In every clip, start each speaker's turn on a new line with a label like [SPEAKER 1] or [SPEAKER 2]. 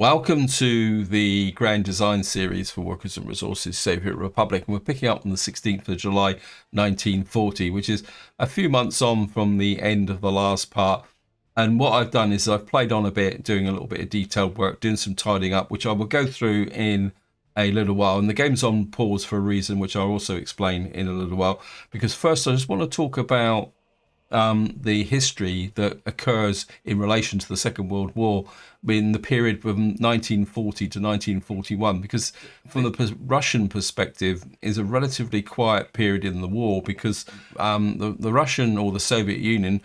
[SPEAKER 1] Welcome to the Grand Design series for Workers and Resources Soviet Republic, and we're picking up on the 16th of July 1940, which is a few months on from the end of the last part. And what I've done is I've played on a bit, doing a little bit of detailed work, doing some tidying up, which I will go through in a little while. And the game's on pause for a reason, which I'll also explain in a little while, because first I just want to talk about the history that occurs in relation to the Second World War in the period from 1940 to 1941, because from the Russian perspective is a relatively quiet period in the war, because the Russian or the Soviet Union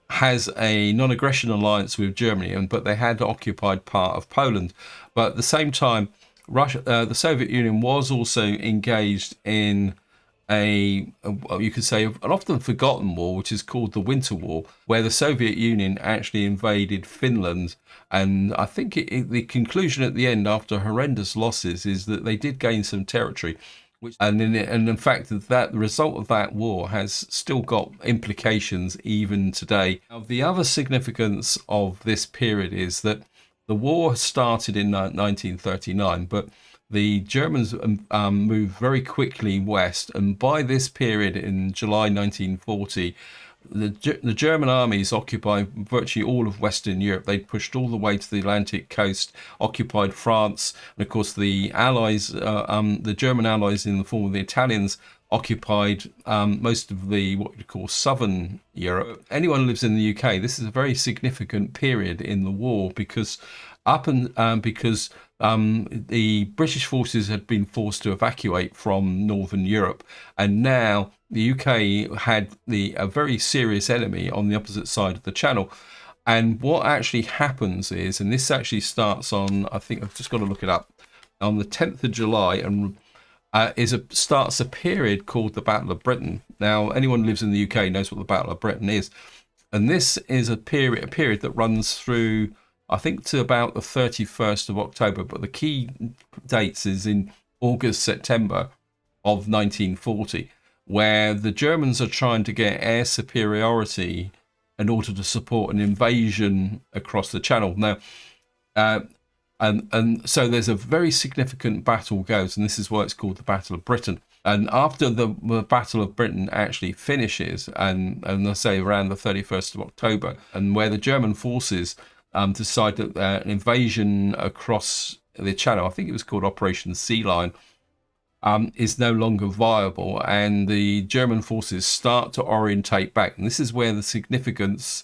[SPEAKER 1] has a non-aggression alliance with Germany, but they had occupied part of Poland. But at the same time, the Soviet Union was also engaged in you could say, an often forgotten war, which is called the Winter War, where the Soviet Union actually invaded Finland. And I think the conclusion at the end, after horrendous losses, is that they did gain some territory. And in fact, that the result of that war has still got implications even today. Now, the other significance of this period is that the war started in 1939, but the Germans moved very quickly west, and by this period in July 1940, the German armies occupied virtually all of Western Europe. They'd pushed all the way to the Atlantic coast, occupied France, and of course the Allies, the German Allies in the form of the Italians, occupied most of the what you call southern Europe. Anyone who lives in the UK, this is a very significant period in the war, because the British forces had been forced to evacuate from Northern Europe, and now the UK had a very serious enemy on the opposite side of the Channel. And what actually happens is, and this actually starts on, I think I've just got to look it up, on the 10th of July, and starts a period called the Battle of Britain. Now, anyone who lives in the UK knows what the Battle of Britain is, and this is a period that runs through, I think, to about the 31st of October, but the key dates is in August, September of 1940, where the Germans are trying to get air superiority in order to support an invasion across the Channel. Now, and so there's a very significant battle goes, and this is why it's called the Battle of Britain. And after the Battle of Britain actually finishes, and I say around the 31st of October, and where the German forces decide that an invasion across the Channel, I think it was called Operation Sea Lion, is no longer viable, and the German forces start to orientate back. And this is where the significance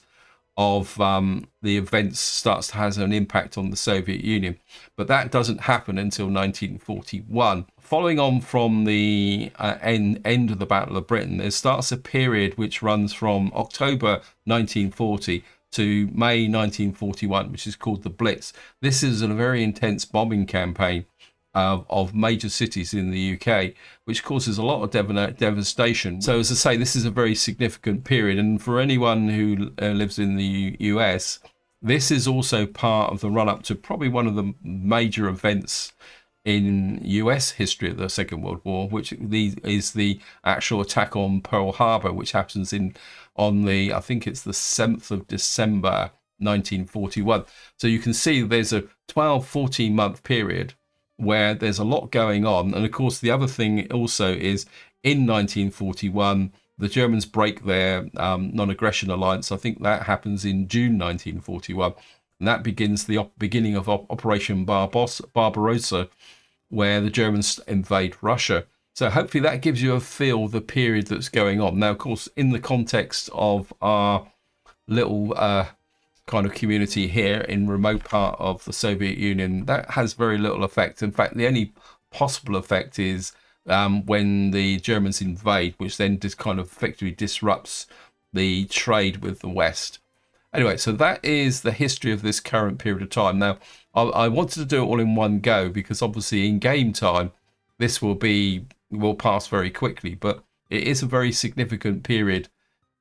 [SPEAKER 1] of the events starts to have an impact on the Soviet Union. But that doesn't happen until 1941. Following on from the end of the Battle of Britain, there starts a period which runs from October 1940 to May 1941, which is called the Blitz. This is a very intense bombing campaign of major cities in the UK, which causes a lot of devastation. So, as I say, this is a very significant period. And for anyone who lives in the US, this is also part of the run-up to probably one of the major events in US history of the Second World War, which is the actual attack on Pearl Harbor, which happens on the, I think it's the 7th of December 1941. So you can see there's a 14 month period where there's a lot going on. And of course, the other thing also is in 1941, the Germans break their non-aggression alliance. I think that happens in June 1941. And that begins the beginning of Operation Barbarossa, where the Germans invade Russia. So hopefully that gives you a feel of the period that's going on. Now, of course, in the context of our little kind of community here in remote part of the Soviet Union, that has very little effect. In fact, the only possible effect is when the Germans invade, which then just kind of effectively disrupts the trade with the West. Anyway, so that is the history of this current period of time. Now, I wanted to do it all in one go because obviously in game time, this will pass very quickly, but it is a very significant period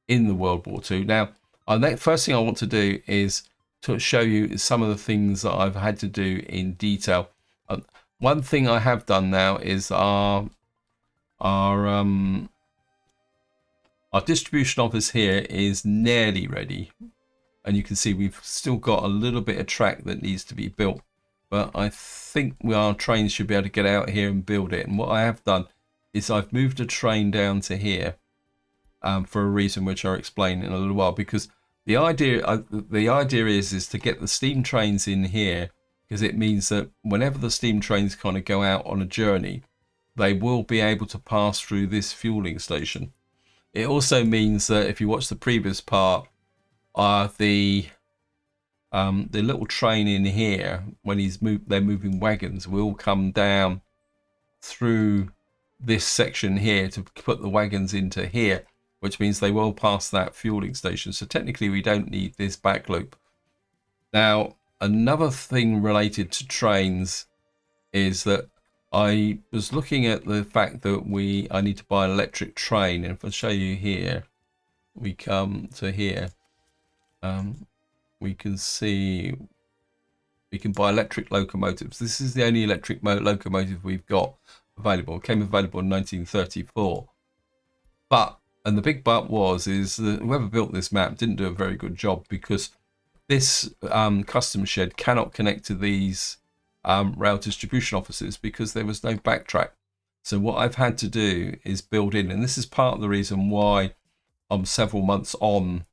[SPEAKER 1] in the World War II. Now, the first thing I want to do is to show you some of the things that I've had to do in detail. One thing I have done now is our distribution office here is nearly ready. And you can see we've still got a little bit of track that needs to be built. but I think our trains should be able to get out here and build it. And what I have done is I've moved a train down to here for a reason which I'll explain in a little while, because the idea is to get the steam trains in here, because it means that whenever the steam trains kind of go out on a journey, they will be able to pass through this fueling station. It also means that if you watch the previous part, the little train in here, when they're moving wagons, will come down through this section here to put the wagons into here, which means they will pass that fueling station. So technically we don't need this back loop. Now, another thing related to trains is that I was looking at the fact that I need to buy an electric train. And if I show you here, we come to here, we can see we can buy electric locomotives. This is the only electric locomotive we've got available. It came available in 1934. And the big but is that whoever built this map didn't do a very good job, because this custom shed cannot connect to these rail distribution offices because there was no backtrack. So what I've had to do is build in, and this is part of the reason why I'm several months on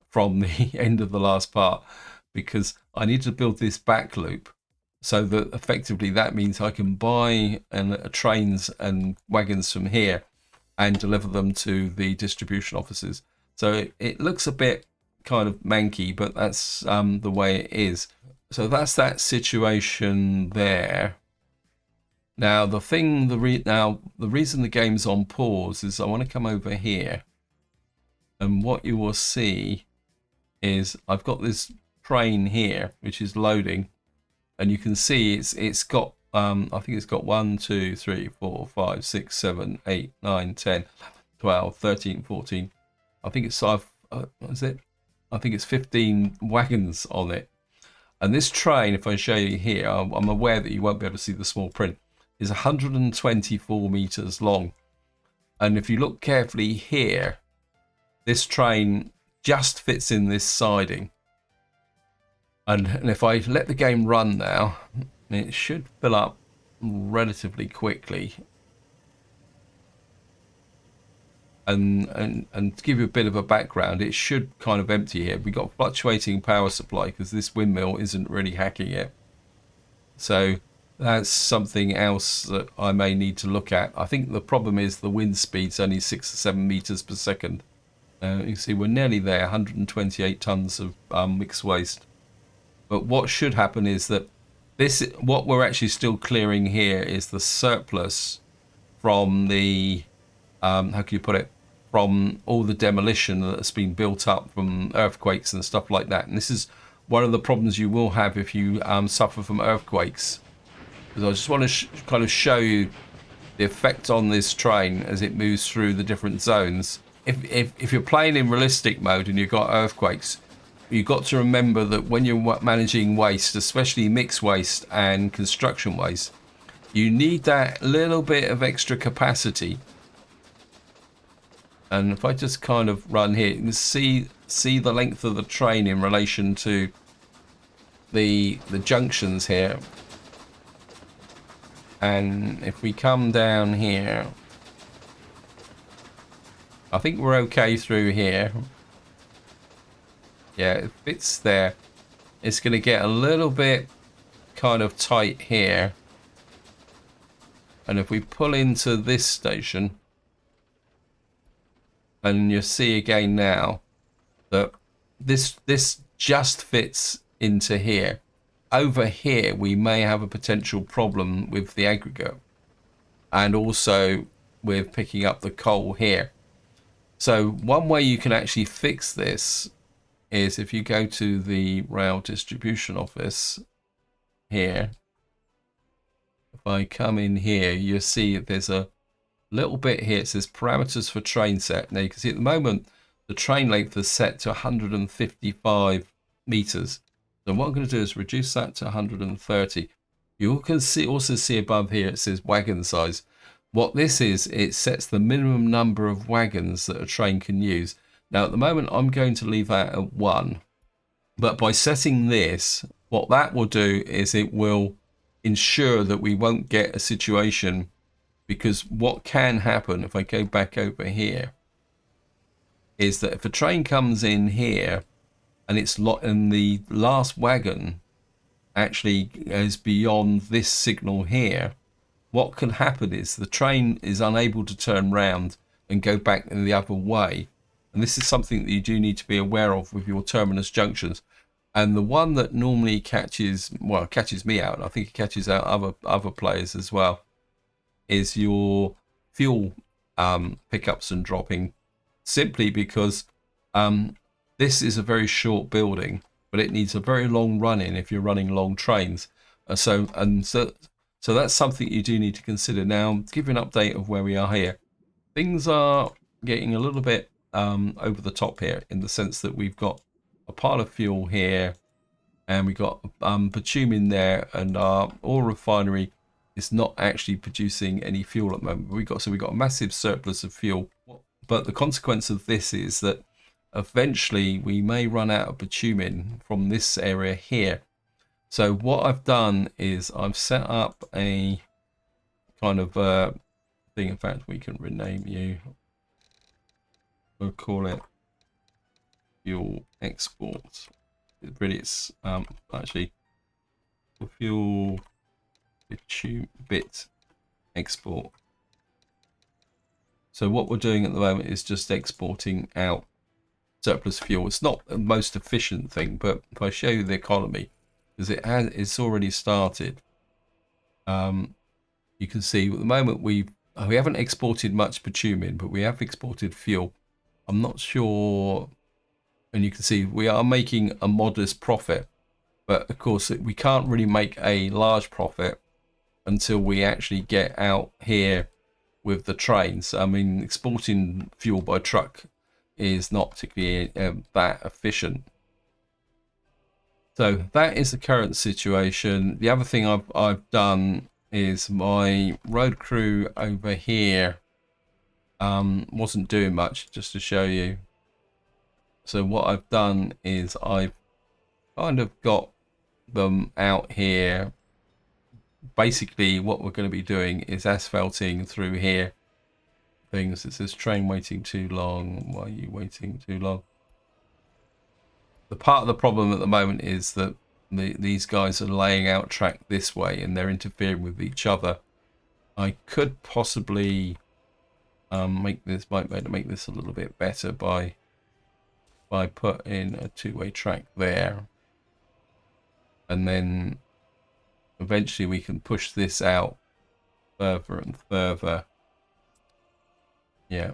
[SPEAKER 1] from the end of the last part, because I need to build this back loop so that effectively that means I can buy trains and wagons from here and deliver them to the distribution offices. So it looks a bit kind of manky, but that's the way it is. So that's that situation there. Now the reason the game's on pause is I want to come over here, and what you will see is I've got this train here which is loading, and you can see it's got I think it's got 1 2 3 4 5 6 7 8 9 10 12 13 14, I think it's what is it? I think it's 15 wagons on it. And this train, if I show you here, I'm aware that you won't be able to see the small print, is 124 meters long. And if you look carefully here, this train just fits in this siding. And if I let the game run now, it should fill up relatively quickly. And to give you a bit of a background, it should kind of empty here. We've got fluctuating power supply because this windmill isn't really hacking it. So that's something else that I may need to look at. I think the problem is the wind speed's only 6 or 7 meters per second. You can see we're nearly there, 128 tons of mixed waste. But what should happen is that what we're actually still clearing here is the surplus from the, how can you put it, from all the demolition that's been built up from earthquakes and stuff like that. And this is one of the problems you will have if you suffer from earthquakes. Because I just want to kind of show you the effect on this train as it moves through the different zones. If you're playing in realistic mode and you've got earthquakes, you've got to remember that when you're managing waste, especially mixed waste and construction waste, you need that little bit of extra capacity. And if I just kind of run here, you can see the length of the train in relation to the junctions here. And if we come down here, I think we're okay through here. Yeah, it fits there. It's going to get a little bit kind of tight here. And if we pull into this station, and you see again now that this just fits into here. Over here, we may have a potential problem with the aggregate and also with picking up the coal here. So one way you can actually fix this is if you go to the rail distribution office here. If I come in here, you'll see there's a little bit here. It says parameters for train set. Now you can see at the moment the train length is set to 155 meters. So what I'm going to do is reduce that to 130. You can also see above here it says wagon size. What this is, it sets the minimum number of wagons that a train can use. Now at the moment I'm going to leave that at 1. But by setting this, what that will do is it will ensure that we won't get a situation, because what can happen if I go back over here is that if a train comes in here and it's and the last wagon actually goes beyond this signal here, what can happen is the train is unable to turn round and go back in the other way. And this is something that you do need to be aware of with your terminus junctions. And the one that normally catches me out, and I think it catches out other players as well, is your fuel pickups and dropping, simply because this is a very short building, but it needs a very long run in if you're running long trains. So that's something you do need to consider. Now, to give you an update of where we are here, things are getting a little bit over the top here, in the sense that we've got a pile of fuel here, and we've got bitumen there, and our oil refinery is not actually producing any fuel at the moment. We've got a massive surplus of fuel, but the consequence of this is that eventually we may run out of bitumen from this area here. So what I've done is I've set up a kind of thing. In fact, we can rename you. We'll call it fuel export. Really, it's actually fuel bit export. So what we're doing at the moment is just exporting out surplus fuel. It's not the most efficient thing, but if I show you the economy, because it's already started, you can see at the moment we haven't exported much bitumen, but we have exported fuel. I'm not sure, and you can see we are making a modest profit, but of course we can't really make a large profit until we actually get out here with the trains. I mean, exporting fuel by truck is not particularly that efficient. So that is the current situation. The other thing I've done is my road crew over here wasn't doing much, just to show you. So what I've done is I've kind of got them out here. Basically what we're going to be doing is asphalting through here. Things, it says train waiting too long. Why are you waiting too long? The part of the problem at the moment is that these guys are laying out track this way and they're interfering with each other. I could possibly make this a little bit better by putting a two-way track there, and then eventually we can push this out further and further. Yeah.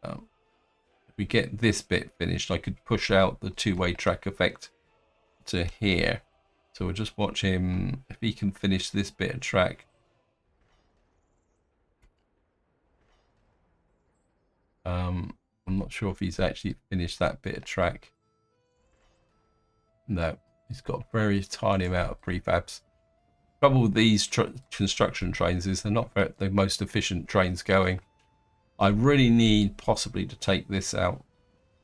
[SPEAKER 1] If we get this bit finished, I could push out the two-way track effect to here. So we'll just watch him, if he can finish this bit of track. I'm not sure if he's actually finished that bit of track. No, he's got a very tiny amount of prefabs. Trouble with these construction trains is they're not the most efficient trains going. I really need possibly to take this out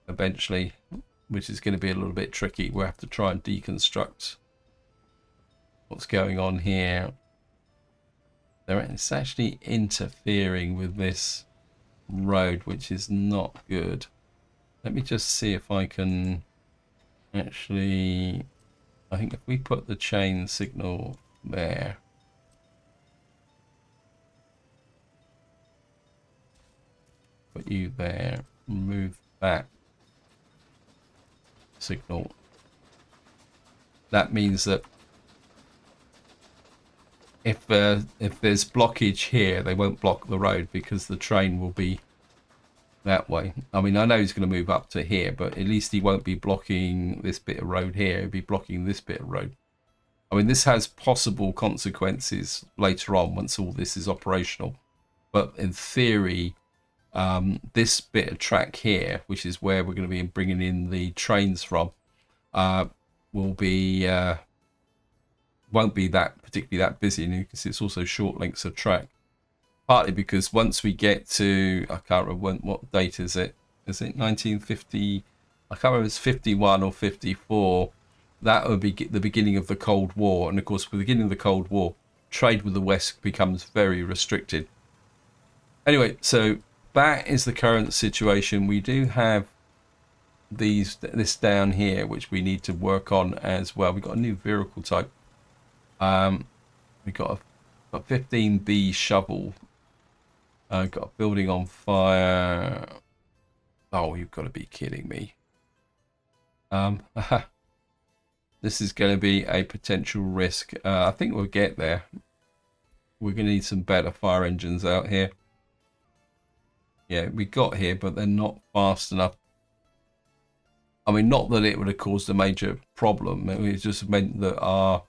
[SPEAKER 1] eventually, which is going to be a little bit tricky. We'll have to try and deconstruct what's going on here. It's actually interfering with this road, which is not good. Let me just see if I can actually, I think if we put the chain signal there, put you there, move that signal, that means that if there's blockage here, they won't block the road because the train will be that way. I mean, I know he's going to move up to here, but at least he won't be blocking this bit of road here. He'll be blocking this bit of road. I mean, this has possible consequences later on once all this is operational. But in theory, this bit of track here, which is where we're going to be bringing in the trains from, will be won't be that particularly that busy. And you can see it's also short lengths of track. Partly because once we get to, I can't remember what date is it? Is it 1950? I can't remember if it's 51 or 54. that would be the beginning of the Cold War. And of course, with the beginning of the Cold War, trade with the West becomes very restricted. Anyway, so that is the current situation. We do have this down here, which we need to work on as well. We've got a new vehicle type. We got a 15B shovel. Got a building on fire. Oh, you've got to be kidding me. This is going to be a potential risk. I think we'll get there. We're going to need some better fire engines out here. Yeah, we got here, but they're not fast enough. I mean, not that it would have caused a major problem. It just meant that our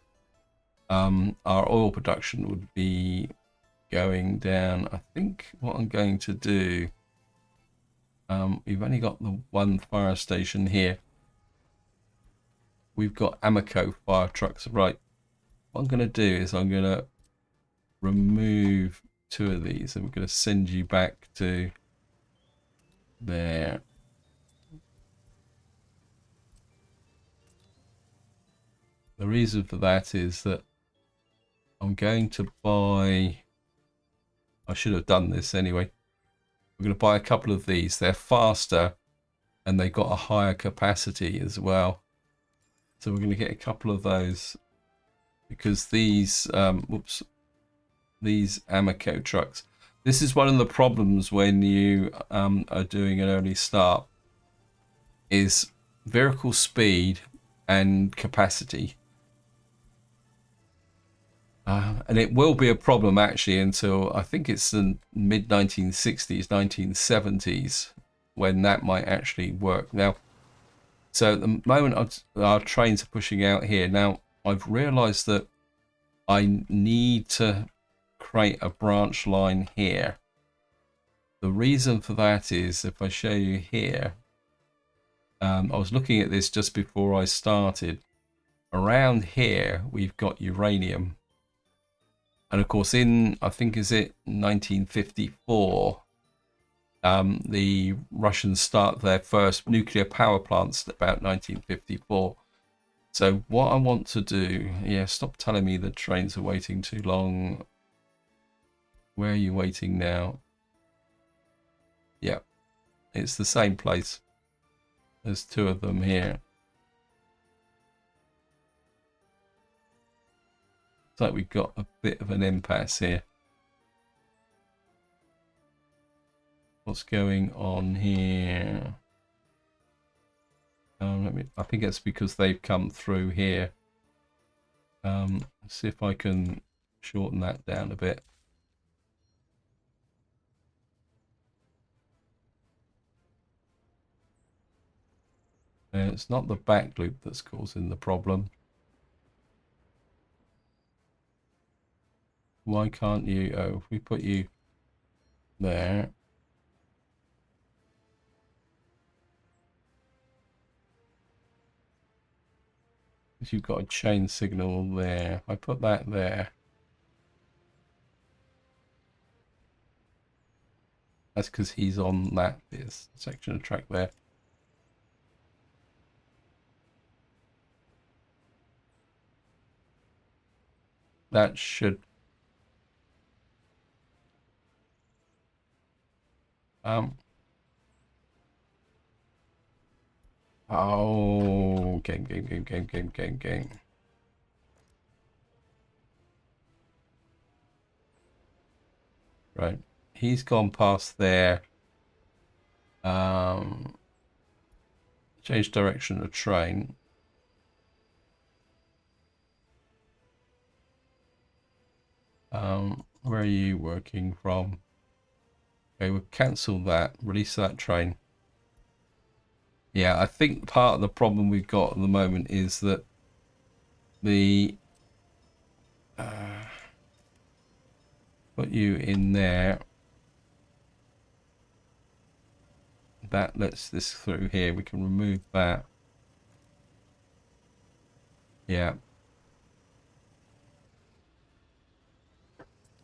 [SPEAKER 1] oil production would be going down. I think what I'm going to do, we've only got the one fire station here. We've got Amoco fire trucks. Right, what I'm going to do is I'm going to remove 2 of these, and we're going to send you back to there. The reason for that is that I'm going to buy, I should have done this anyway. We're going to buy a couple of these. They're faster and they've got a higher capacity as well. So we're going to get a couple of those because these, these Amoco trucks. This is one of the problems when you are doing an early start is vehicle speed and capacity. And it will be a problem actually until I think it's the mid 1960s, 1970s when that might actually work. Now, so at the moment our trains are pushing out here. Now, I've realized that I need to create a branch line here. The reason for that is, if I show you here, I was looking at this just before I started. Around here, we've got uranium. And of course, in, I think, is it 1954, the Russians start their first nuclear power plants about 1954. So what I want to do, yeah, stop telling me the trains are waiting too long. Where are you waiting now? Yeah, it's the same place. There's 2 of them here. It's like we've got a bit of an impasse here. What's going on here? I think it's because they've come through here. Let's see if I can shorten that down a bit. And it's not the back loop that's causing the problem. Why can't you? Oh, if we put you there. You've got a chain signal there. If I put that there. That's because he's on that section of track there. That should oh, game. Right, he's gone past there. Change direction of train. Where are you working from? Okay, we'll cancel that, release that train. Yeah, I think part of the problem we've got at the moment is that the put you in there. That lets this through here. We can remove that. Yeah.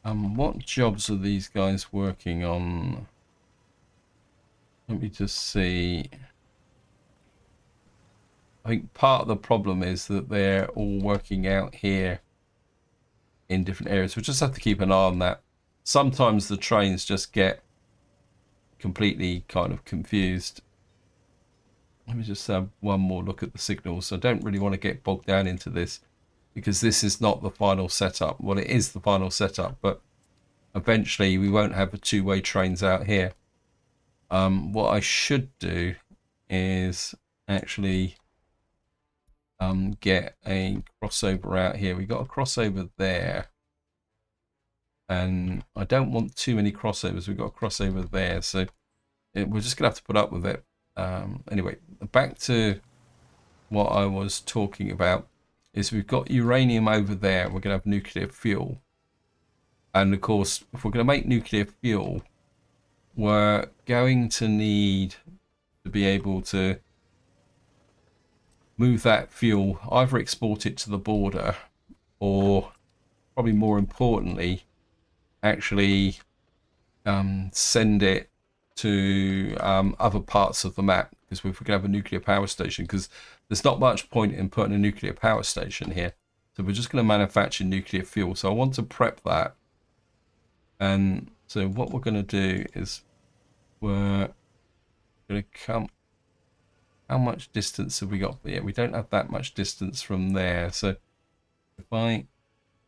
[SPEAKER 1] What jobs are these guys working on? Let me just see. I think part of the problem is that they're all working out here in different areas. We just have to keep an eye on that. Sometimes the trains just get completely kind of confused. Let me just have one more look at the signals. I don't really want to get bogged down into this because this is not the final setup. Well, it is the final setup, but eventually we won't have two-way trains out here. What I should do is actually get a crossover out here. We got a crossover there, and I don't want too many crossovers. We've got a crossover there, so we're just gonna have to put up with it. Anyway, back to what I was talking about is we've got uranium over there. We're gonna have nuclear fuel, and of course, if we're gonna make nuclear fuel, we're going to need to be able to move that fuel, either export it to the border, or probably more importantly, actually send it to other parts of the map, because we're going to have a nuclear power station, because there's not much point in putting a nuclear power station here. So we're just going to manufacture nuclear fuel. So I want to prep that. And so what we're going to do is we're going to come... How much distance have we got? Yeah, we don't have that much distance from there. So if I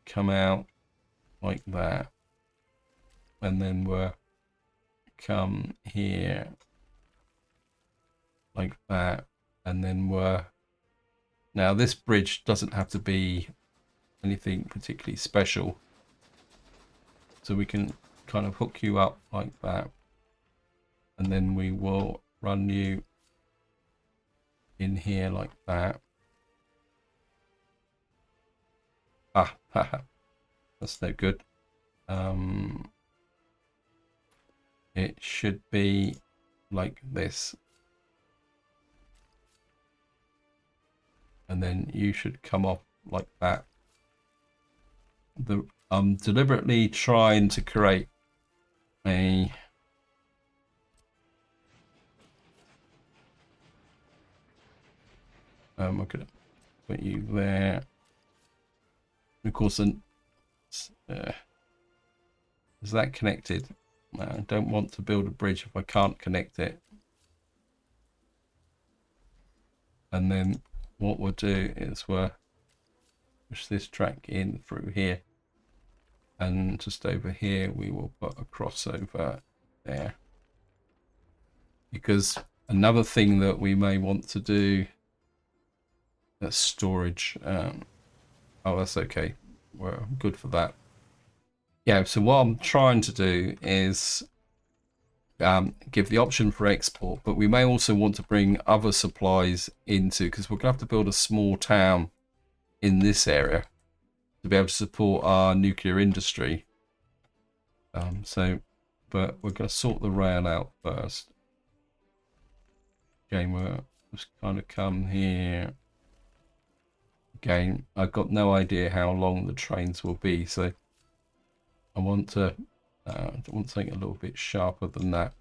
[SPEAKER 1] come out like that, and then we'll come here like that, and then we're... Now this bridge doesn't have to be anything particularly special. So we can kind of hook you up like that. And then we will run you in here like that. Ah, haha. That's no good. It should be like this. And then you should come off like that. I'm deliberately trying to create a... we're going to put you there. Of course, is that connected? I don't want to build a bridge if I can't connect it. And then what we'll do is we'll push this track in through here. And just over here, we will put a crossover there. Because another thing that we may want to do... That's storage. Oh, that's okay. We're good for that. Yeah, so what I'm trying to do is give the option for export, but we may also want to bring other supplies into, because we're going to have to build a small town in this area to be able to support our nuclear industry. But we're going to sort the rail out first. Okay, we'll just kind of come here. Again, I've got no idea how long the trains will be, so I want something a little bit sharper than that.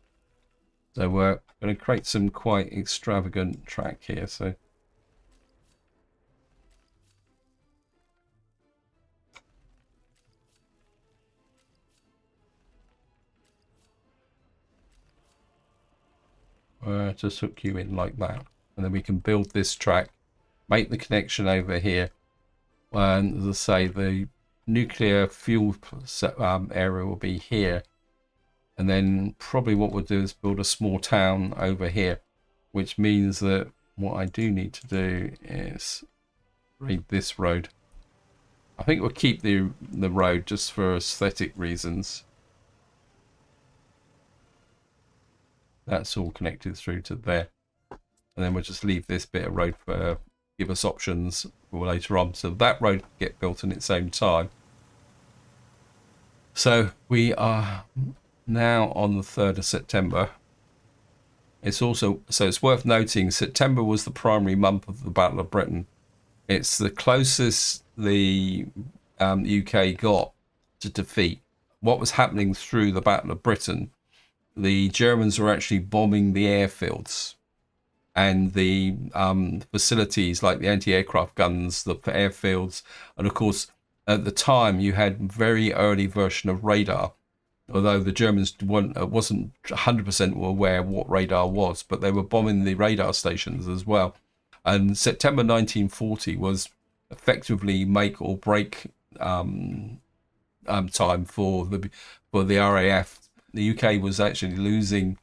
[SPEAKER 1] So we're going to create some quite extravagant track here. So just hook you in like that, and then we can build this track, make the connection over here, and as I say, the nuclear fuel area will be here, and then probably what we'll do is build a small town over here, which means that what I do need to do is read this road. I think we'll keep the road just for aesthetic reasons. That's all connected through to there. And then we'll just leave this bit of road for give us options for later on. So that road can get built in its own time. So we are now on the 3rd of September. It's also, so it's worth noting, September was the primary month of the Battle of Britain. It's the closest the UK got to defeat. What was happening through the Battle of Britain, the Germans were actually bombing the airfields, and the facilities like the anti-aircraft guns, the airfields, and of course at the time you had very early version of radar. Although the Germans wasn't 100% aware of what radar was, but they were bombing the radar stations as well. And September 1940 was effectively make or break time for the RAF. The UK was actually losing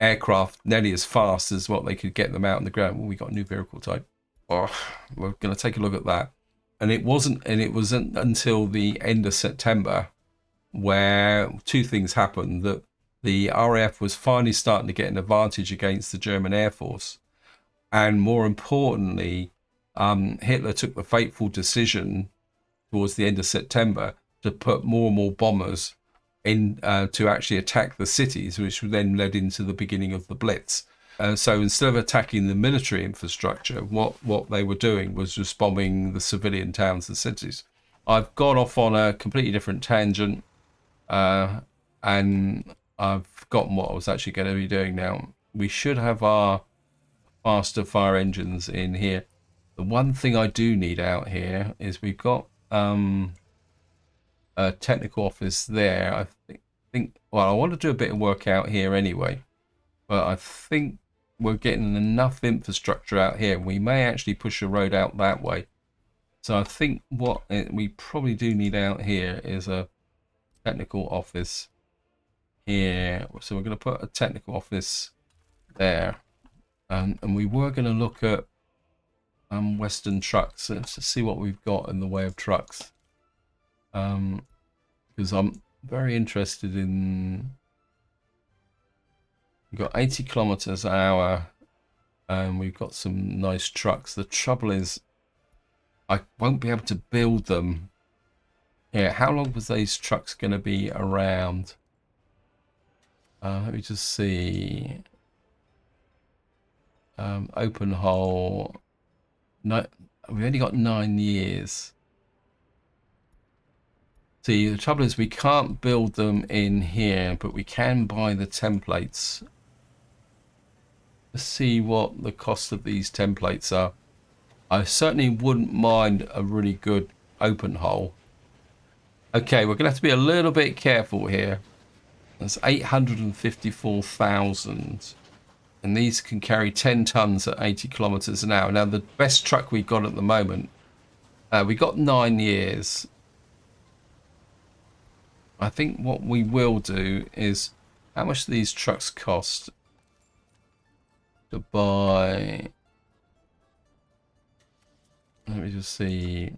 [SPEAKER 1] aircraft nearly as fast as what they could get them out on the ground. Well, we got a new vehicle type. Oh, we're going to take a look at that. And it wasn't until the end of September where two things happened: that the RAF was finally starting to get an advantage against the German Air Force, and more importantly, Hitler took the fateful decision towards the end of September to put more and more bombers in to actually attack the cities, which then led into the beginning of the Blitz. So instead of attacking the military infrastructure, what they were doing was just bombing the civilian towns and cities. I've gone off on a completely different tangent, and I've forgotten what I was actually going to be doing now. We should have our faster fire engines in here. The one thing I do need out here is we've got a technical office there. I think well, I want to do a bit of work out here anyway, but I think we're getting enough infrastructure out here. We may actually push a road out that way. So I think what we probably do need out here is a technical office here. So we're going to put a technical office there, and we were going to look at Western trucks. Let's just see what we've got in the way of trucks, because I'm very interested in. We've got 80 kilometers an hour, and we've got some nice trucks. The trouble is I won't be able to build them. Yeah, how long was these trucks going to be around? Let me just see. Open hole. No, we've only got 9 years. See, the trouble is we can't build them in here, but we can buy the templates. Let's see what the cost of these templates are. I certainly wouldn't mind a really good open hole. Okay, we're going to have to be a little bit careful here. That's 854,000. And these can carry 10 tons at 80 kilometers an hour. Now, the best truck we've got at the moment, we got 9 years. I think what we will do is, how much do these trucks cost to buy? Let me just see.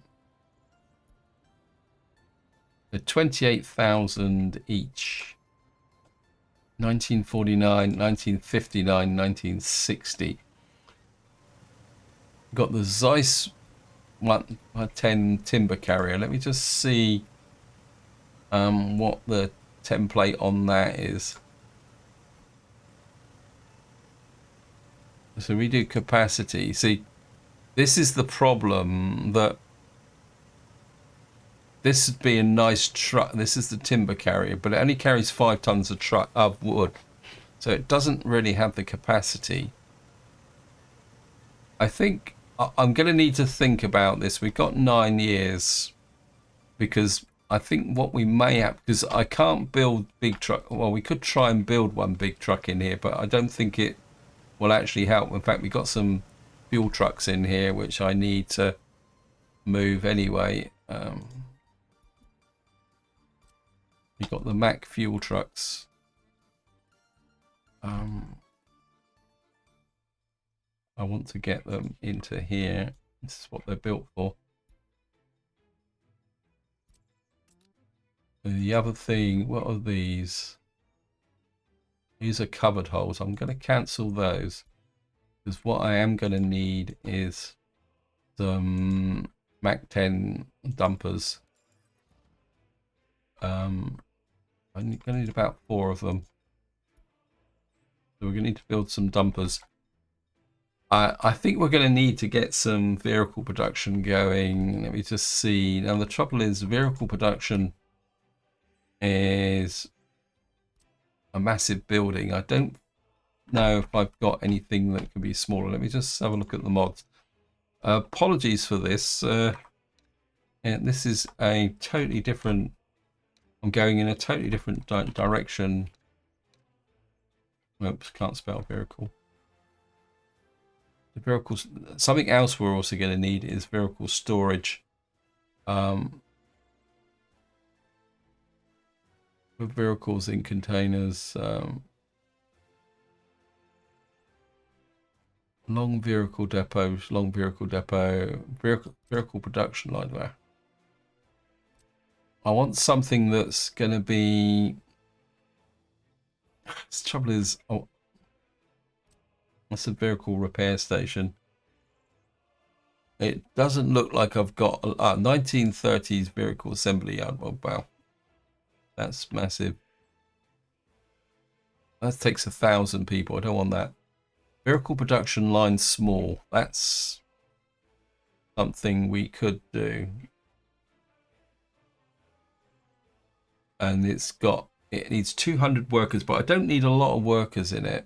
[SPEAKER 1] They're 28,000 each. 1949, 1959, 1960. Got the Zeiss 110 timber carrier. Let me just see what the template on that is. So we do capacity. See, this is the problem, that this would be a nice truck. This is the timber carrier, but it only carries 5 tons of wood, so it doesn't really have the capacity. I think I'm going to need to think about this. We've got 9 years, because I think what we may have, because I can't build big truck. Well, we could try and build one big truck in here, but I don't think it will actually help. In fact, we've got some fuel trucks in here which I need to move anyway. You've got the Mack fuel trucks. I want to get them into here. This is what they're built for. And the other thing, what are these? These are covered holes. I'm going to cancel those, because what I am going to need is some Mach 10 dumpers. I'm going to need about 4 of them. So we're going to need to build some dumpers. I think we're going to need to get some vehicle production going. Let me just see. Now the trouble is, vehicle production is a massive building. I don't know if I've got anything that can be smaller. Let me just have a look at the mods. Apologies for this. And this is a totally different. I'm going in a totally different direction. Oops, can't spell vehicle. The vehicles. Something else we're also going to need is vehicle storage. With vehicles in containers. Long vehicle depot, vehicle production line there. I want something that's going to be. The trouble is, oh, that's a vehicle repair station. It doesn't look like I've got 1930s vehicle assembly yard. Oh, wow, that's massive. That takes 1,000 people. I don't want that. Vehicle production line small. That's something we could do. And it needs 200 workers, but I don't need a lot of workers in it.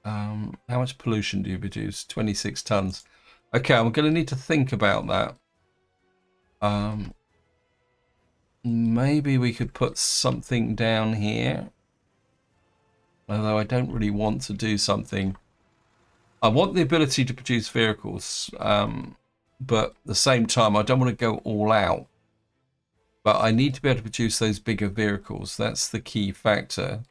[SPEAKER 1] How much pollution do you produce? 26 tons. Okay, I'm going to need to think about that. Maybe we could put something down here. Although I don't really want to do something. I want the ability to produce vehicles, but at the same time, I don't want to go all out. But I need to be able to produce those bigger vehicles. That's the key factor.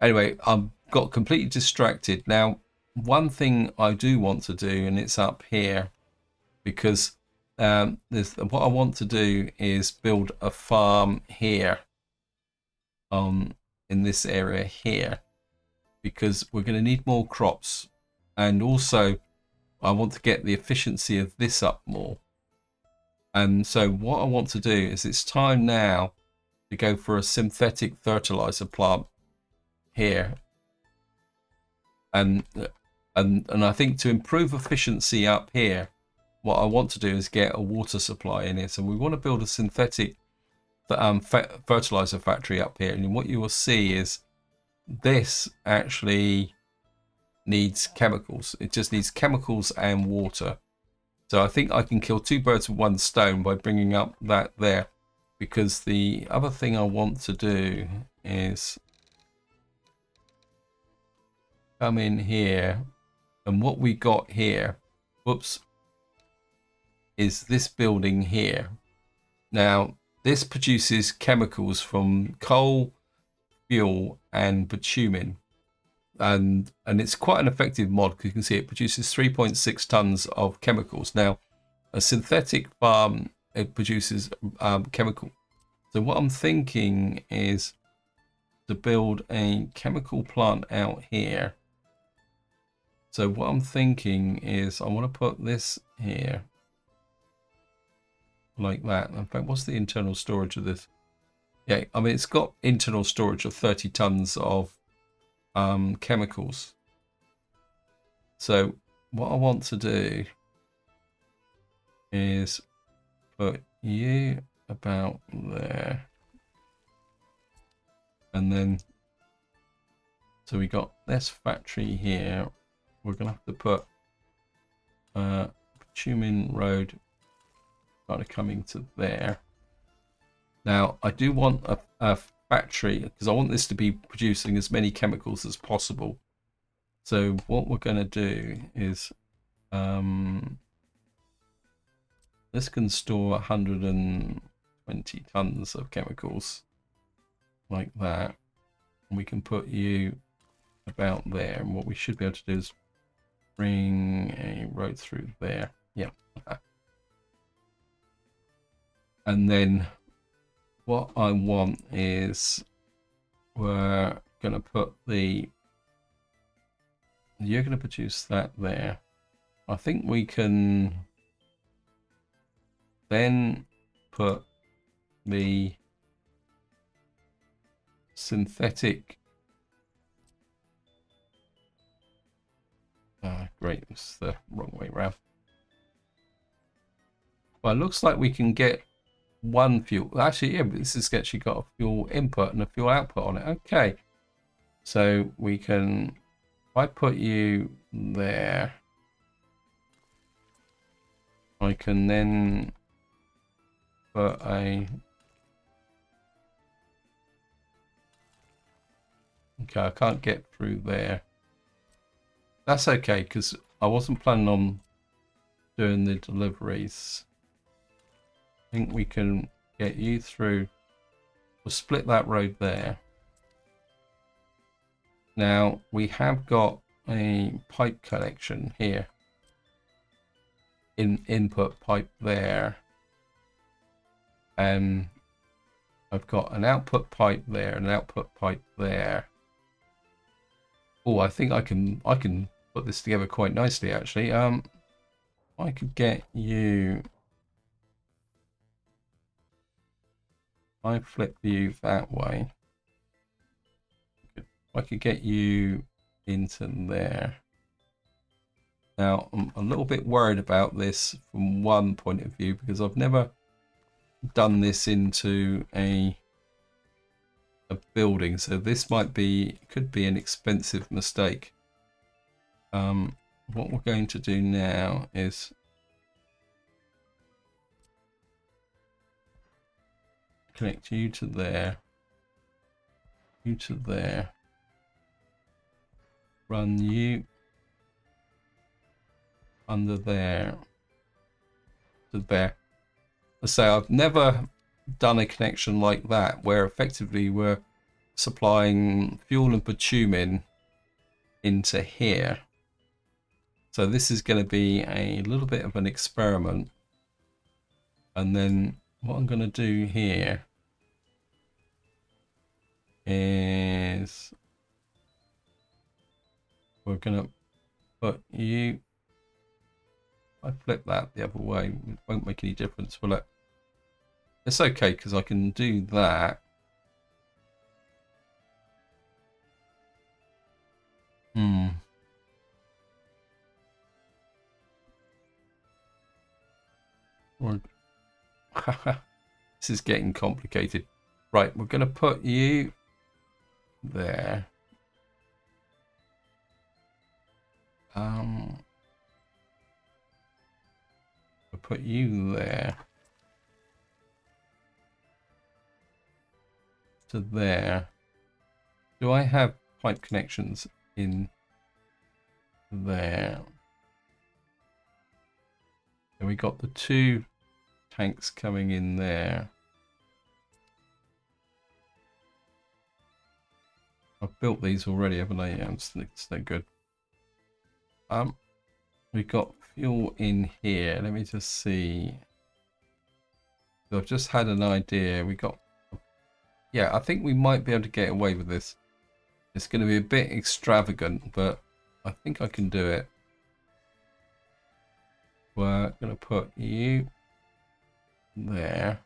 [SPEAKER 1] Anyway, I've got completely distracted. Now, one thing I do want to do, and it's up here, because what I want to do is build a farm here. In this area here, because we're going to need more crops, and also I want to get the efficiency of this up more. And so what I want to do is, it's time now to go for a synthetic fertilizer plant here, and I think to improve efficiency up here, what I want to do is get a water supply in it. So we want to build a synthetic fertilizer factory up here, and what you will see is this actually needs chemicals. It just needs chemicals and water. So I think I can kill two birds with one stone by bringing up that there, because the other thing I want to do is come in here, and what we got here, whoops, is this building here. Now this produces chemicals from coal, fuel, and bitumen. And it's quite an effective mod, because you can see it produces 3.6 tons of chemicals. Now, a synthetic farm, it produces chemical. So what I'm thinking is to build a chemical plant out here. So what I'm thinking is I want to put this here. Like that. In fact, what's the internal storage of this? Yeah, I mean, it's got internal storage of 30 tons of chemicals. So what I want to do is put you about there, and then so we got this factory here. We're gonna have to put bitumen road kind of coming to there. Now I do want a factory, because I want this to be producing as many chemicals as possible. So what we're going to do is this can store 120 tons of chemicals like that, and we can put you about there, and what we should be able to do is bring a road through there. Yeah. And then what I want is we're going to put you're going to produce that there. I think we can then put the synthetic. Great, it's the wrong way around. Well, it looks like we can get one fuel. Actually, yeah, but this has actually got a fuel input and a fuel output on it. Okay. So we can, if I put you there, I can then put a, okay, I can't get through there. That's okay, because I wasn't planning on doing the deliveries. I think we can get you through. We'll split that road there. Now we have got a pipe connection here. Input pipe there. And I've got an output pipe there, an output pipe there. Oh, I think I can put this together quite nicely actually. I could get you, I flip you that way. I could get you into there. Now, I'm a little bit worried about this from one point of view because I've never done this into a building, so this could be an expensive mistake. What we're going to do now is connect you to there, you to there, run you under there to there. I say I've never done a connection like that where effectively we're supplying fuel and bitumen into here. So this is going to be a little bit of an experiment. And then what I'm going to do here is we're going to put you, I flip that the other way, it won't make any difference, will it? It's okay because I can do that. This is getting complicated. Right, we're going to put you there. We'll put you there. To there. Do I have pipe connections in there? And we got the two tanks coming in there. I've built these already, haven't I? Yeah, it's no good. We've got fuel in here. Let me just see. I've just had an idea. We got, yeah, I think we might be able to get away with this. It's going to be a bit extravagant, but I think I can do it. We're going to put you there.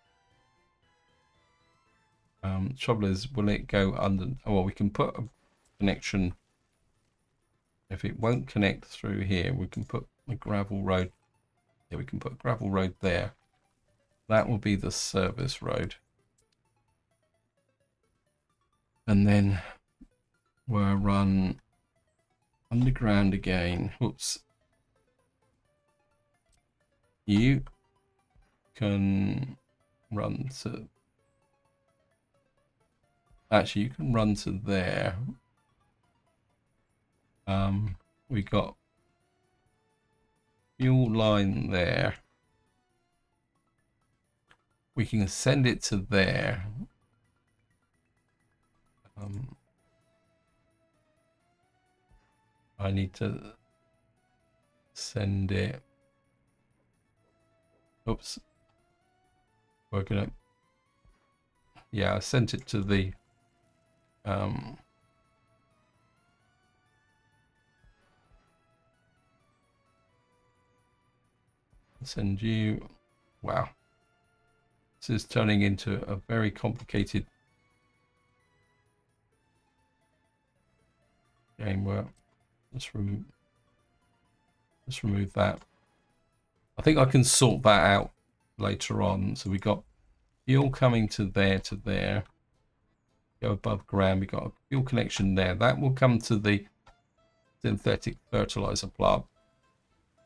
[SPEAKER 1] Trouble is, will it go under? Oh, well, we can put a connection. If it won't connect through here, we can put a gravel road. Yeah, we can put a gravel road there. That will be the service road. And then we'll run underground again. Whoops. You can run to, actually you can run to there. We got fuel line there. We can send it to there. I need to send it. Oops. We're gonna, yeah, I sent it to the send you. Wow, this is turning into a very complicated game where let's remove that. I think I can sort that out later on. So we got fuel coming to there, to there. go above ground. We've got a fuel connection there. That will come to the synthetic fertilizer plant.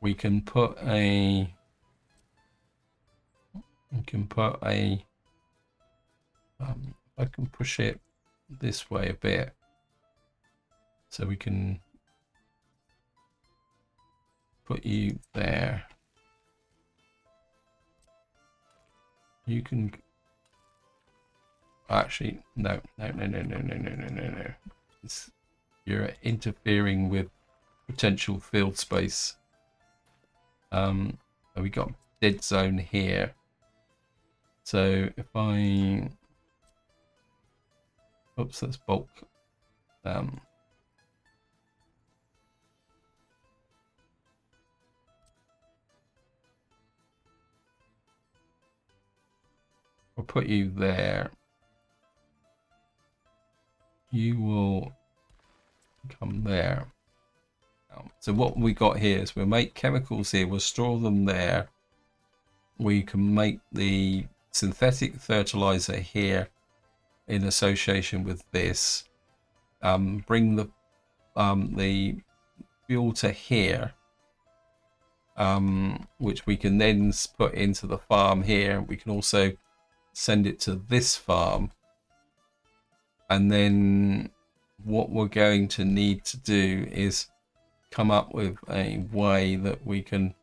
[SPEAKER 1] We can put a I can push it this way a bit so we can put you there. You can actually no. You're interfering with potential field space. We got dead zone here. So if I, oops, that's bulk. I'll put you there. You will come there. So what we got here is we'll make chemicals here. We'll store them there. We can make the synthetic fertilizer here in association with this. Bring the fuel to here, which we can then put into the farm here. We can also send it to this farm, and then what we're going to need to do is come up with a way that we can,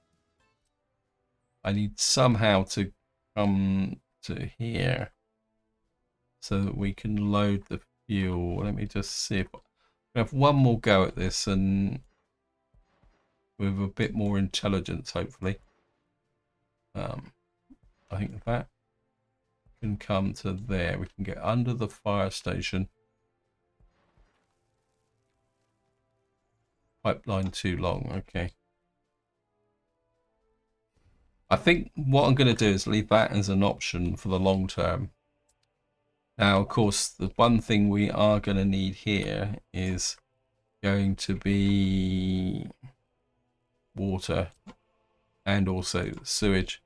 [SPEAKER 1] I need somehow to come to here so that we can load the fuel. Let me just see if we have one more go at this, and with a bit more intelligence, hopefully. I think that can come to there. We can get under the fire station. Pipeline too long. Okay. I think what I'm going to do is leave that as an option for the long term. Now, of course, the one thing we are going to need here is going to be water and also sewage.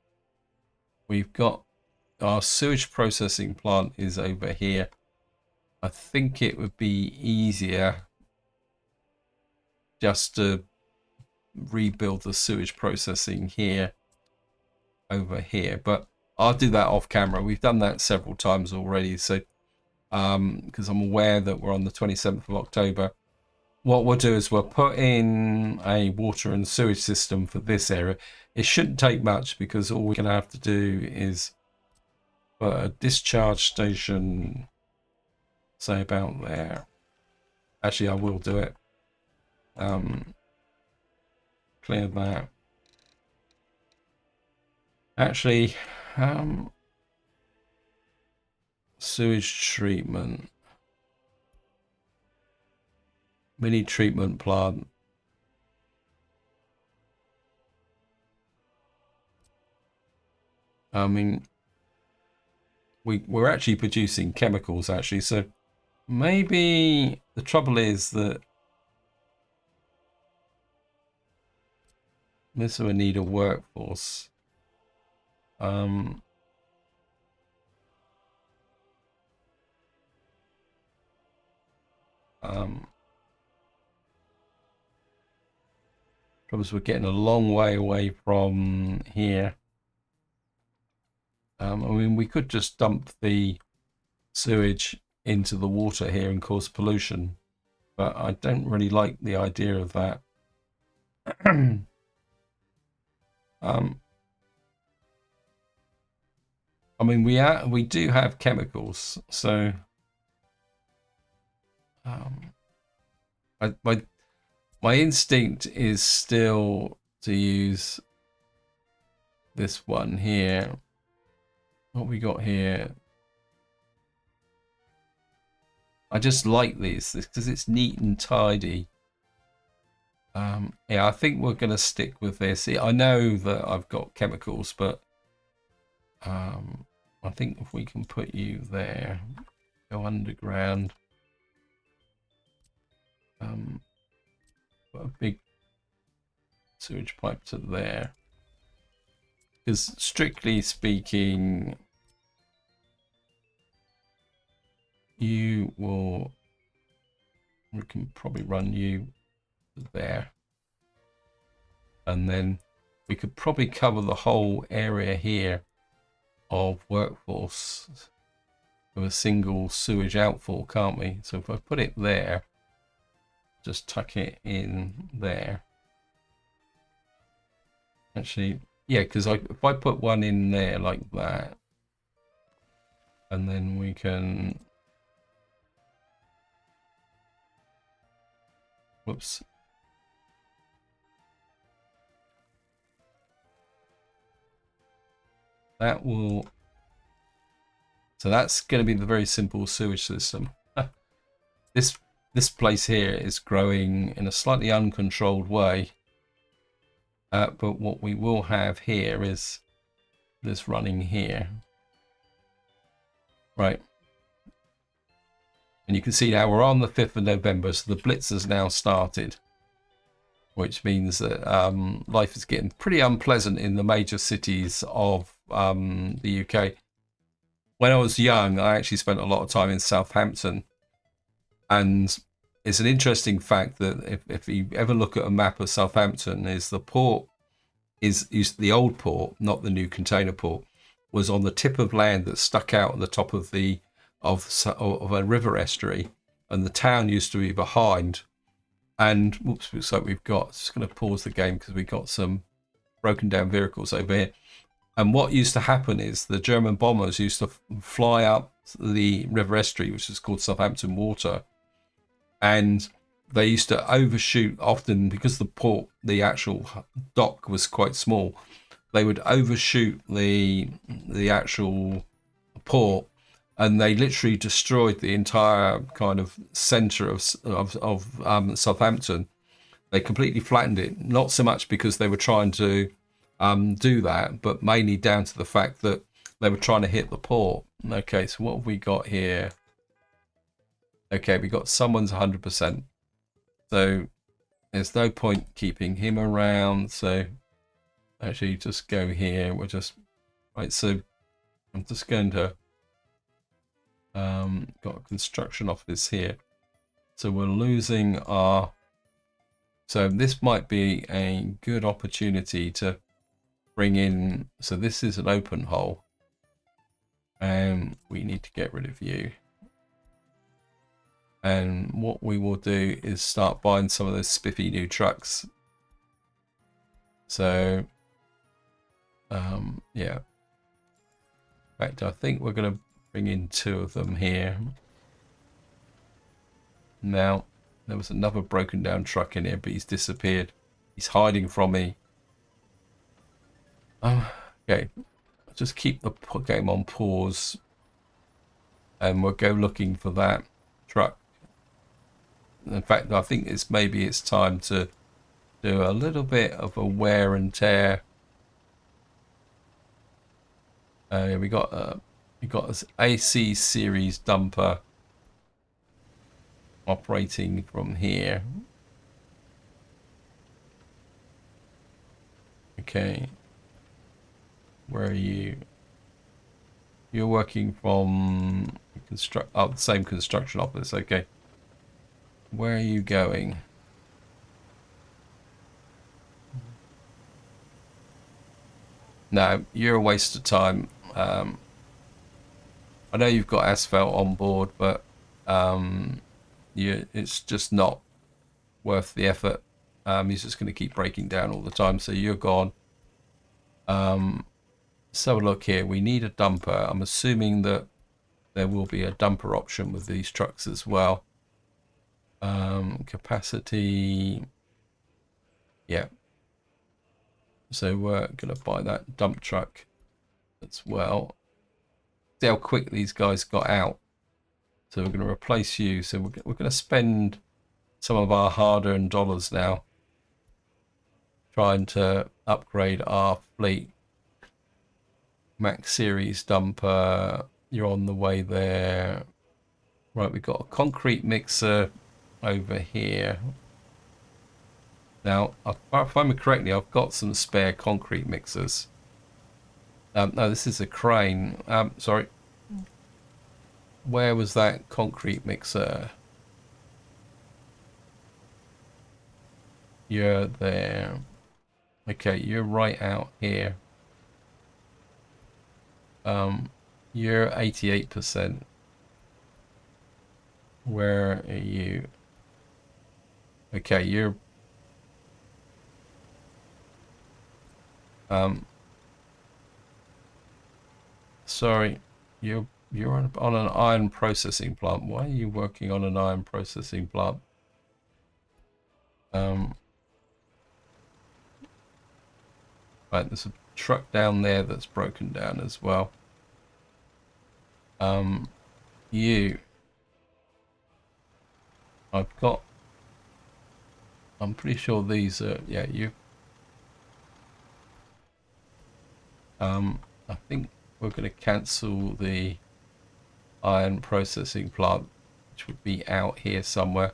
[SPEAKER 1] We've got our sewage processing plant is over here. I think it would be easier just to rebuild the sewage processing here over here, but I'll do that off camera. We've done that several times already, so because I'm aware that we're on the 27th of October. What we'll do is we'll put in a water and sewage system for this area. It shouldn't take much, because all we're going to have to do is put a discharge station, say about there. Actually, I will do it. Clear that. Actually, sewage treatment, mini treatment plant. I mean, we're actually producing chemicals, actually, so maybe the trouble is that this will need a workforce. Trouble is we're getting a long way away from here. I mean, we could just dump the sewage into the water here and cause pollution, but I don't really like the idea of that. I mean, we do have chemicals, so my instinct is still to use this one here. What we got here, I just like this because it's neat and tidy. Yeah, I think we're going to stick with this. I know that I've got chemicals, but I think if we can put you there, go underground, put a big sewage pipe to there, because strictly speaking, you we can probably run you there. And then we could probably cover the whole area here of workforce with a single sewage outfall, can't we? So if I put it there, just tuck it in there. Actually, yeah, because if I put one in there like that, and then we can, whoops. That will, so that's going to be the very simple sewage system. This place here is growing in a slightly uncontrolled way. But what we will have here is this running here. Right. And you can see now we're on the 5th of November, so the Blitz has now started, which means that life is getting pretty unpleasant in the major cities of the UK. When I was young, I actually spent a lot of time in Southampton. And it's an interesting fact that if you ever look at a map of Southampton, is the port is the old port, not the new container port, was on the tip of land that stuck out on the top of of a river estuary, and the town used to be behind. And whoops, looks like we've got, just going to pause the game because we've got some broken down vehicles over here. And what used to happen is the German bombers used to fly up the river estuary, which is called Southampton Water, and they used to overshoot often because the port, the actual dock was quite small. They would overshoot the actual port, and they literally destroyed the entire kind of center of Southampton. They completely flattened it, not so much because they were trying to do that, but mainly down to the fact that they were trying to hit the port. Okay, so what have we got here? Okay, we got someone's 100%. So there's no point keeping him around. So actually just go here. We're just, right, so I'm just going to, got a construction office here. So we're losing our, so this might be a good opportunity to bring in, so this is an open hole. And we need to get rid of you. And what we will do is start buying some of those spiffy new trucks. So, yeah. In fact, I think we're going to bring in 2 of them here. Now, there was another broken down truck in here, but he's disappeared. He's hiding from me. Okay, I'll just keep the game on pause. And we'll go looking for that truck. In fact, I think maybe it's time to do a little bit of a wear and tear. We got this AC series dumper operating from here. Okay, where are you? You're working from the same construction office. Okay. Where are you going? No, you're a waste of time. I know you've got asphalt on board, but it's just not worth the effort. He's just going to keep breaking down all the time, so you're gone. So look here, we need a dumper. I'm assuming that there will be a dumper option with these trucks as well. Capacity, yeah. So we're gonna buy that dump truck as well. See how quick these guys got out. So we're gonna replace you. So we're gonna spend some of our hard-earned dollars now trying to upgrade our fleet. Max Series dumper, you're on the way there. Right, we've got a concrete mixer over here. Now, if I remember correctly, I've got some spare concrete mixers. No, this is a crane. Sorry. where was that concrete mixer? You're there. Okay, you're right out here. You're 88%. Where are you? Okay, you're sorry, you're on an iron processing plant. Why are you working on an iron processing plant? Right, there's a truck down there that's broken down as well. You, I'm pretty sure these are, yeah, you. I think we're going to cancel the iron processing plant, which would be out here somewhere.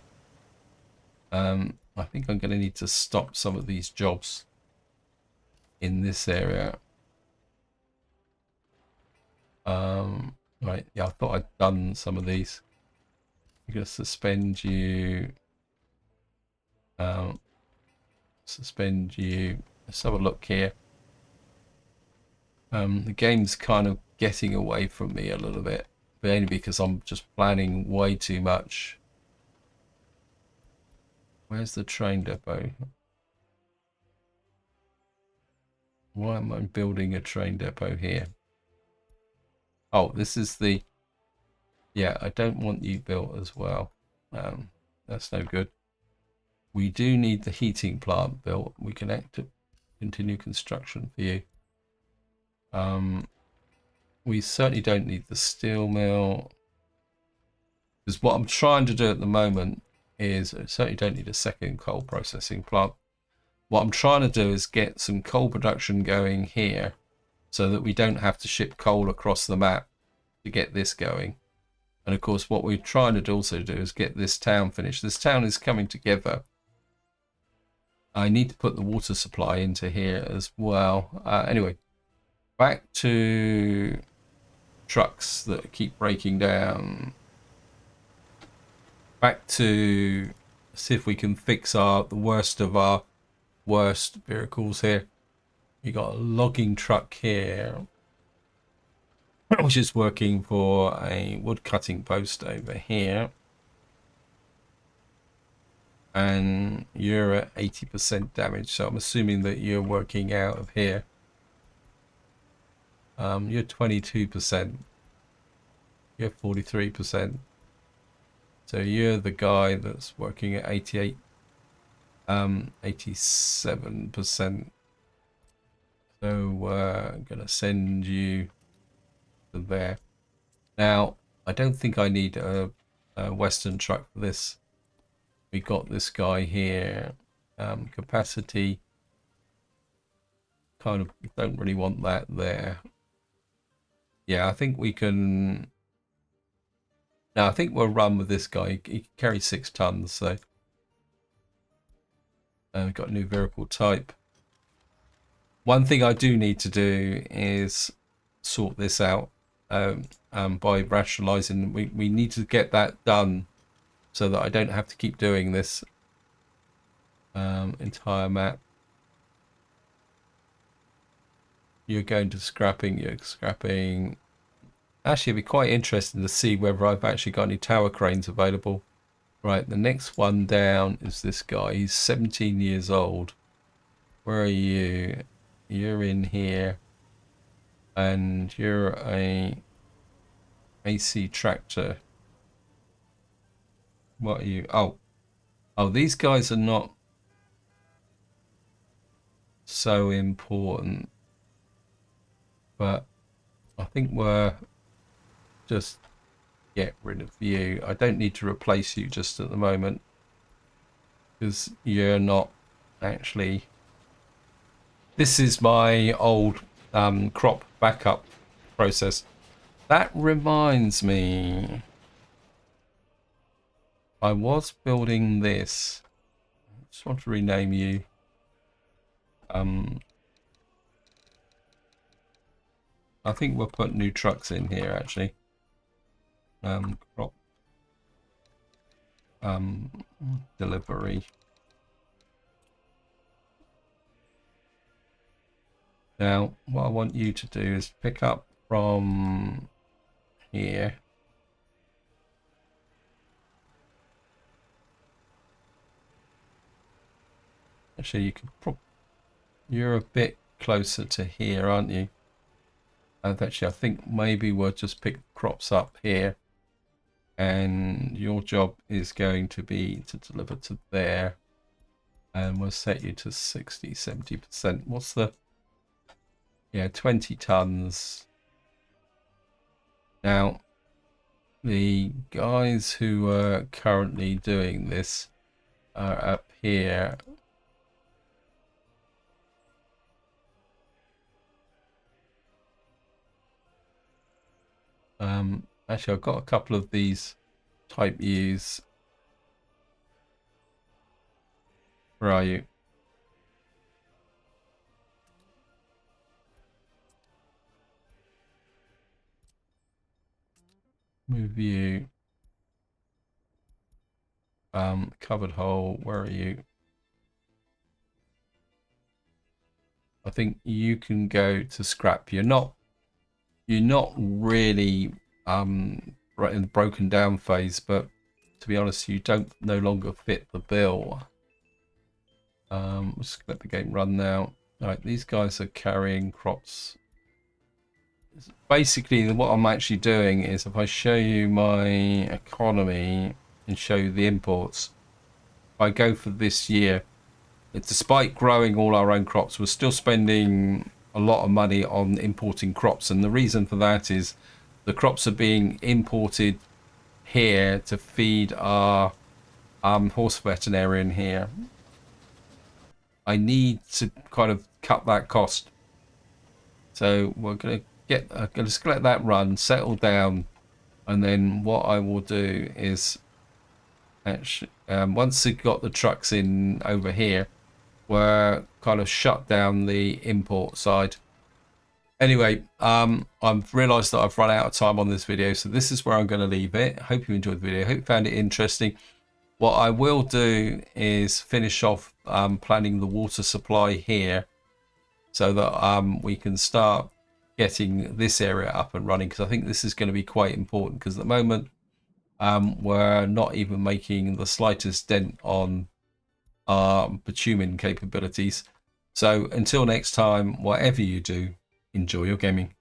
[SPEAKER 1] I think I'm going to need to stop some of these jobs in this area. Right, yeah, I thought I'd done some of these. I'm going to suspend you. Suspend you. Let's have a look here. The game's kind of getting away from me a little bit, but only because I'm just planning way too much. Where's the train depot? Why am I building a train depot here? Oh, this is the... Yeah, I don't want you built as well. That's no good. We do need the heating plant built. We can continue construction for you. We certainly don't need the steel mill. Because what I'm trying to do at the moment is, I certainly don't need a second coal processing plant. What I'm trying to do is get some coal production going here so that we don't have to ship coal across the map to get this going. And of course, what we're trying to also do is get this town finished. This town is coming together. I need to put the water supply into here as well. Anyway, back to trucks that keep breaking down. Back to see if we can fix the worst of our worst vehicles here. We got a logging truck here, which is working for a wood cutting post over here. And you're at 80% damage, so I'm assuming that you're working out of here. You're 22%. You're 43%. So you're the guy that's working at 87%. So I'm gonna send you to there. Now, I don't think I need a Western truck for this. We got this guy here. Capacity. Kind of don't really want that there. Yeah, I think we can... Now, I think we'll run with this guy. He can carry 6 tons, so... we've got a new vehicle type. One thing I do need to do is sort this out by rationalizing. We need to get that done so that I don't have to keep doing this entire map. You're going to scrapping, you're scrapping. Actually, it'd be quite interesting to see whether I've actually got any tower cranes available. Right, the next one down is this guy. He's 17 years old. Where are you? You're in here. And you're a AC tractor. What are you? Oh, these guys are not so important. But I think we're just get rid of you. I don't need to replace you just at the moment because you're not actually... This is my old crop backup process. That reminds me, I was building this. I just want to rename you. I think we'll put new trucks in here actually. Crop delivery. Now, what I want you to do is pick up from here. Actually, you can you're a bit closer to here, aren't you? And actually, I think maybe we'll just pick crops up here. And your job is going to be to deliver to there. And we'll set you to 60, 70%. What's the... Yeah, 20 tons. Now, the guys who are currently doing this are up here. Actually, I've got a couple of these type U's. Where are you? Move you. Covered hole. Where are you? I think you can go to scrap. You're not really right in the broken down phase, but to be honest, you don't no longer fit the bill. Let's let the game run now. All right, these guys are carrying crops. Basically, what I'm actually doing is if I show you my economy and show you the imports, if I go for this year, despite growing all our own crops, we're still spending a lot of money on importing crops. And the reason for that is the crops are being imported here to feed our horse veterinarian here. I need to kind of cut that cost. So we're going to just let that run, settle down. And then what I will do is actually, once we've got the trucks in over here, we're kind of shut down the import side. Anyway, I've realized that I've run out of time on this video, so this is where I'm going to leave it. Hope you enjoyed the video. Hope you found it interesting. What I will do is finish off planning the water supply here so that we can start getting this area up and running, because I think this is going to be quite important, because at the moment we're not even making the slightest dent on our bitumen capabilities. So until next time, whatever you do, enjoy your gaming.